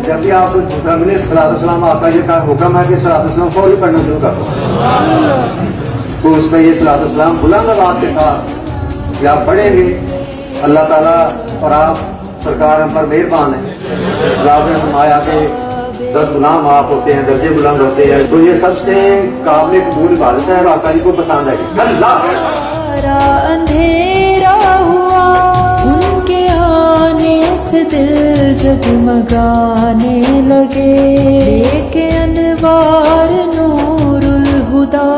جب بھی آپ کو دوسرا ملے صلاۃ والسلام آپ کا یہ حکم ہے کہ صلاۃ والسلام فوری پڑھنا شروع کر دو، تو اس پہ یہ صلاۃ والسلام بلند آواز کے ساتھ یہ آپ پڑھیں گے، اللہ تعالیٰ اور آپ سرکار ہم پر مہربان ہیں، آپ نے فرمایا کہ 10 گناہ معاف ہوتے ہیں، درجے بلند ہوتے ہیں، تو یہ سب سے قابل قبول عبادت ہے اور آقا جی کو پسند ہے. اللہ اندھیرا ہوا ان کے آنے سے دل جگمگانے لگے، کہ انوار نور الہدا